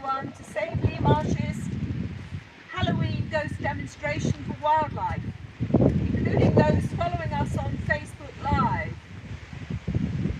everyone to Save Lea Marshes Halloween Ghost Demonstration for Wildlife, including those following us on Facebook Live.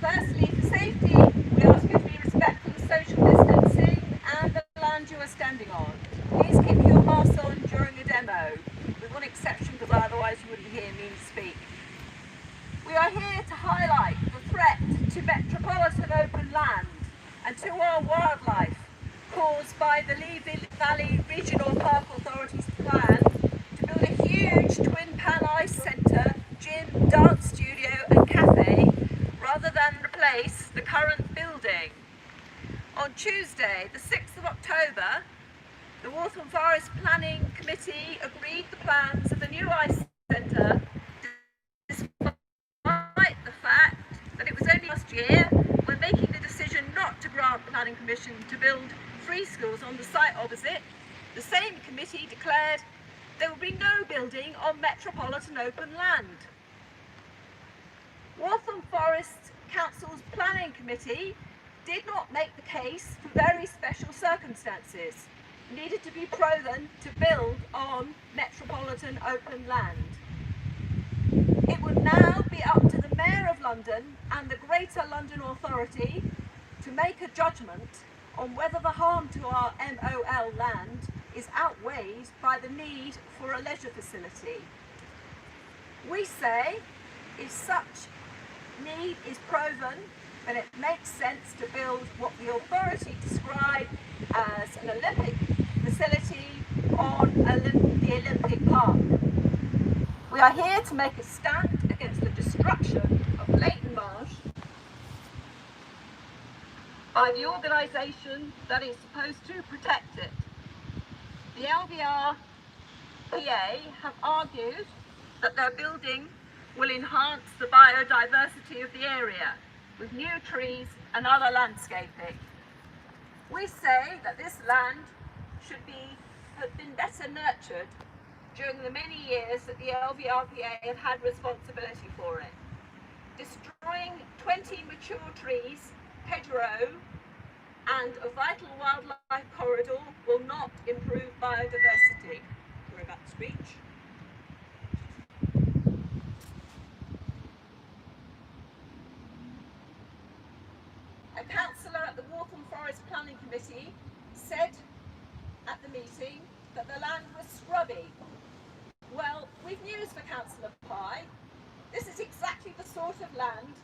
Firstly, for safety, we ask you to be respectful of social distancing and the land you are standing on. Please keep your mask on during a demo, with one exception because otherwise you wouldn't hear me speak. We are here to highlight the threat to metropolitan open land and to our wildlife caused by the Lea Valley Regional Park Authority's plan to build a huge twin pan ice centre, gym, dance studio and cafe rather than replace the current building. On Tuesday, the 6th of October, the Waltham Forest Planning Committee agreed the plans of the new ice centre despite the fact that it was only last year when making the decision not to grant planning permission to build 3 schools on the site opposite, the same committee declared there will be no building on metropolitan open land. Waltham Forest Council's Planning Committee did not make the case for very special circumstances needed to be proven to build on metropolitan open land. It would now be up to the Mayor of London and the Greater London Authority to make a judgment on whether the harm to our MOL land is outweighed by the need for a leisure facility. We say if such need is proven, then it makes sense to build what the authority described as an Olympic facility on the Olympic Park. We are here to make a stand against the destruction of Lea Marsh by the organisation that is supposed to protect it. The LVR PA have argued that their building will enhance the biodiversity of the area with new trees and other landscaping. We say that this land should have been better nurtured during the many years that the LVRPA have had responsibility for it. Destroying 20 mature trees, hedgerow and a vital wildlife corridor will not improve biodiversity. We're about to speech. A councillor at the Waltham Forest Planning Committee said at the meeting that the land was scrubby. Well, we've news for Councillor Pye. This is exactly the sort of land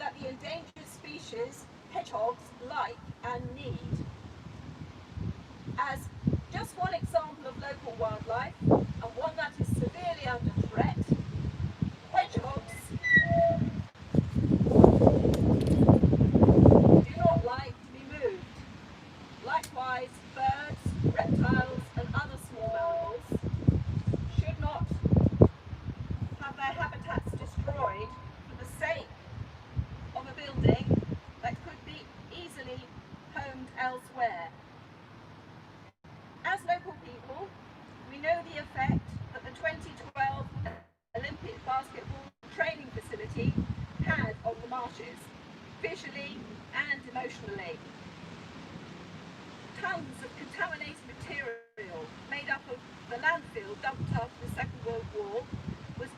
that the endangered species hedgehogs like and need. As just one example of local wildlife, and one that is severely under threat, hedgehogs do not like to be moved. Likewise, birds, reptiles and other small animals should not have their habitats destroyed for the sake of a building that could be easily homed elsewhere. As local people, we know the effect that the 2012 Olympic basketball training facility had on the marshes, visually and emotionally. Tons of contaminated material made up of the landfill dumped after the Second World War was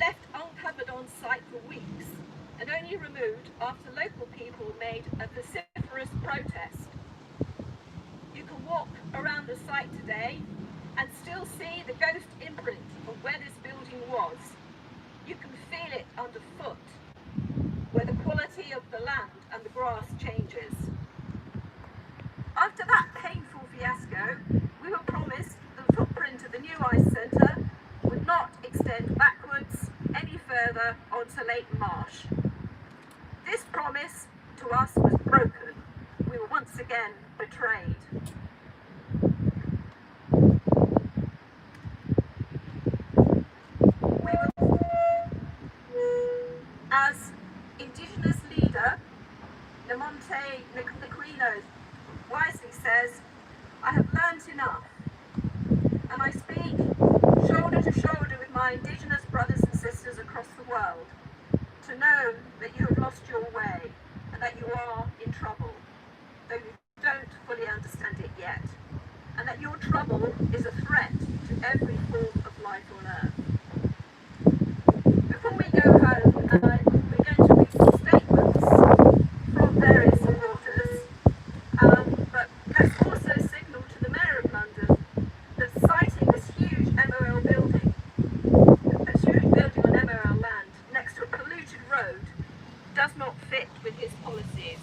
left uncovered on site for weeks and only removed after local people made a vociferous protest. You can walk around the site today and still see the ghost imprint of where this building was. You can feel it underfoot, where the quality of the land and the grass changes. After that painful fiasco, we were promised the footprint of the new ice centre would not extend backwards any further onto Lea Marsh. This promise to us was broken. We were once again betrayed. As Indigenous leader Namonte Naquino wisely says, I have learnt enough, and I speak shoulder to shoulder with my Indigenous brothers and sisters across the world to know that you have lost your way and that you are in trouble, though you don't fully understand it yet. every form of life on Earth. Before we go home, we're going to read some statements from various supporters, but let's also signal to the Mayor of London that siting this huge MOL building, a huge building on MOL land next to a polluted road, does not fit with his policies.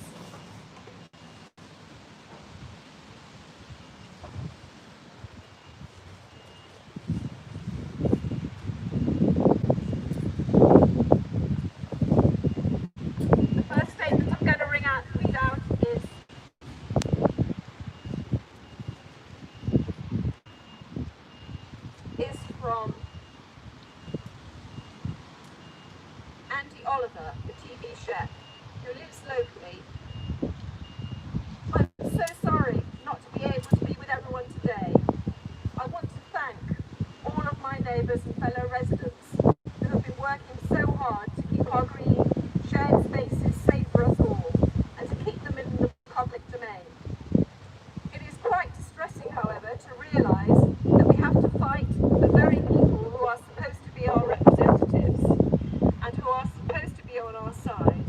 The first statement I'm going to read out is from Andy Oliver, the TV chef, who lives locally. I'm so sorry not to be able to be with everyone today. I want to thank all of my neighbours and fellow residents who have been working so hard to keep our green, shared spaces safe for us all and to keep them in the public domain. It is quite distressing, however, to realise that we have to fight the very people who are supposed to be our representatives and who are supposed to be on our side.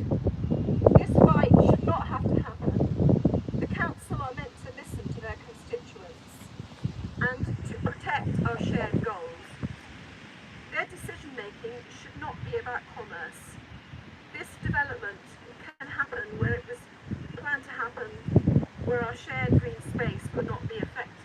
This fight should not have to happen. The council are meant to listen to their constituents and to protect our shared goals. Their decision making should not be about commerce. This development can happen where it was planned to happen, where our shared green space would not be affected.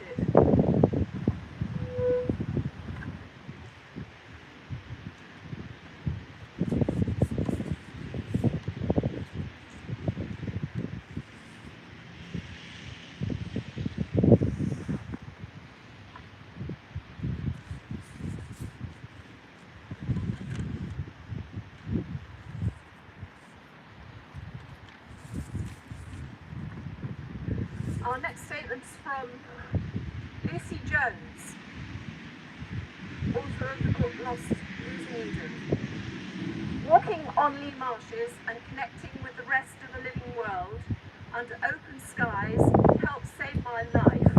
Our next statement's from Lucy Jones, author of the book Losing Eden. Walking on Lea Marshes and connecting with the rest of the living world under open skies helped save my life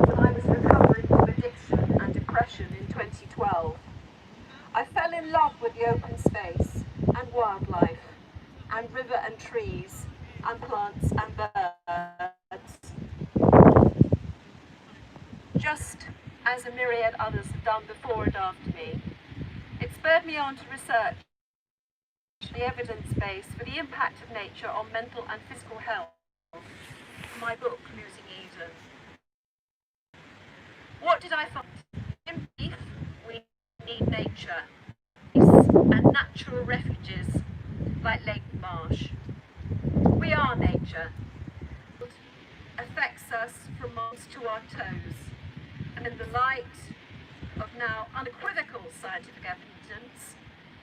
when I was recovering from addiction and depression in 2012. I fell in love with the open space and wildlife and river and trees and plants and birds, just as a myriad others have done before and after me. It spurred me on to research the evidence base for the impact of nature on mental and physical health for my book, Losing Eden. What did I find? In brief, we need nature and natural refuges like Lea Marsh. We are nature. It affects us from moms to our toes. And in the light of now unequivocal scientific evidence,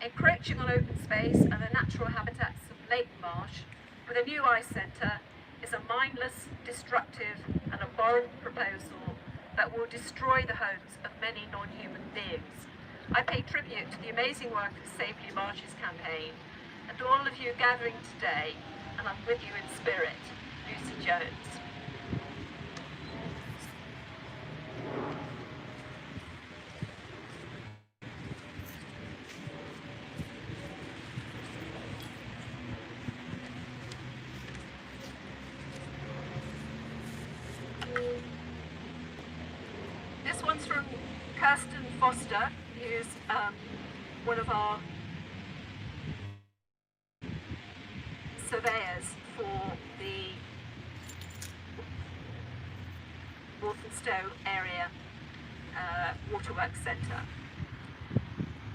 encroaching on open space and the natural habitats of Lea Marsh with a new ice centre is a mindless, destructive and abhorrent proposal that will destroy the homes of many non-human beings. I pay tribute to the amazing work of the Save Lea Marshes campaign and to all of you gathering today, and I'm with you in spirit. Lucy Jones. This one's from Kirsten Foster, who's one of our surveyors for the Walthamstow area Waterworks Centre.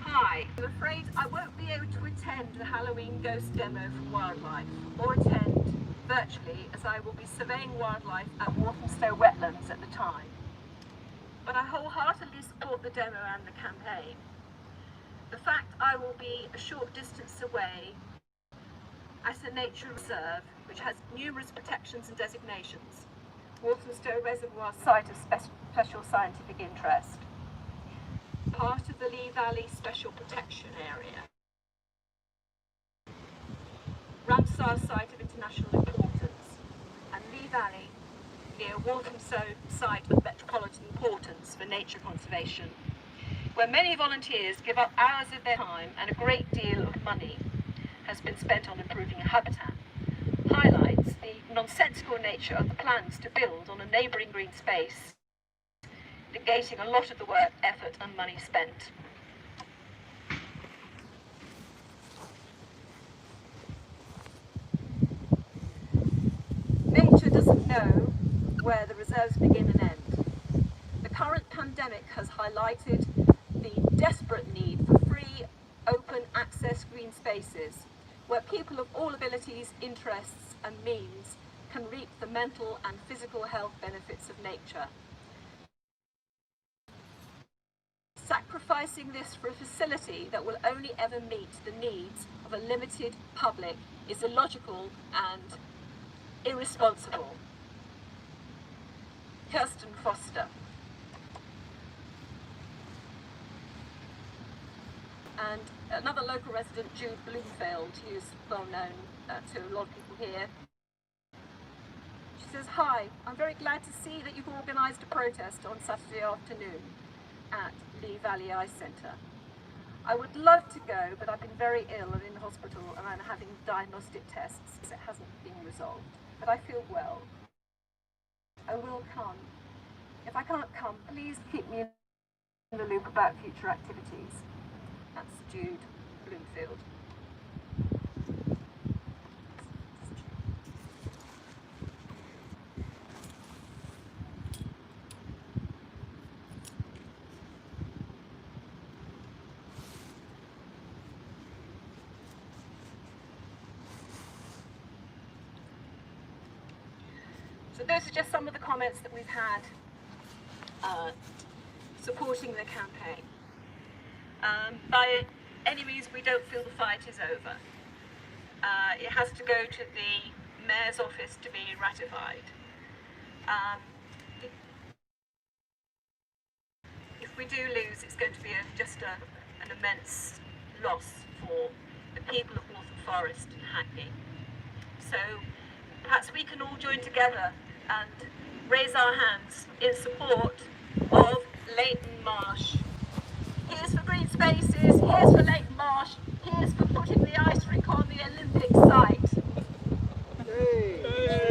Hi, I'm afraid I won't be able to attend the Halloween ghost demo for wildlife or attend virtually, as I will be surveying wildlife at Walthamstow wetlands at the time. But I wholeheartedly support the demo and the campaign. The fact I will be a short distance away at a nature reserve which has numerous protections and designations, Walthamstow Reservoir Site of Special Scientific Interest, part of the Lee Valley Special Protection Area, Ramsar Site of International Importance, and Lee Valley near Walthamstow Site of Metropolitan Importance for nature conservation. where many volunteers give up hours of their time and a great deal of money has been spent on improving habitat, highlights the nonsensical nature of the plans to build on a neighbouring green space, negating a lot of the work, effort and money spent. Nature doesn't know where the reserves begin and end. The current pandemic has highlighted the desperate need for free, open access green spaces where people of all abilities, interests and means can reap the mental and physical health benefits of nature. Sacrificing this for a facility that will only ever meet the needs of a limited public is illogical and irresponsible. Kirsten Foster. And another local resident, Jude Bloomfield, who's well known to a lot of people here. She says, "Hi, I'm very glad to see that you've organised a protest on Saturday afternoon at Lee Valley Eye Centre. I would love to go, but I've been very ill and in hospital and I'm having diagnostic tests. It hasn't been resolved, but I feel well. I will come. If I can't come, please keep me in the loop about future activities." That's Jude Bloomfield. So those are just some of the comments that we've had supporting the campaign. By any means, we don't feel the fight is over. It has to go to the Mayor's office to be ratified. If we do lose, it's going to be just an immense loss for the people of Waltham Forest and Hackney. So perhaps we can all join together and raise our hands in support of Lea Marsh. Here's for green spaces, here's for Lea Marsh, here's for putting the ice rink on the Olympic site. Hey.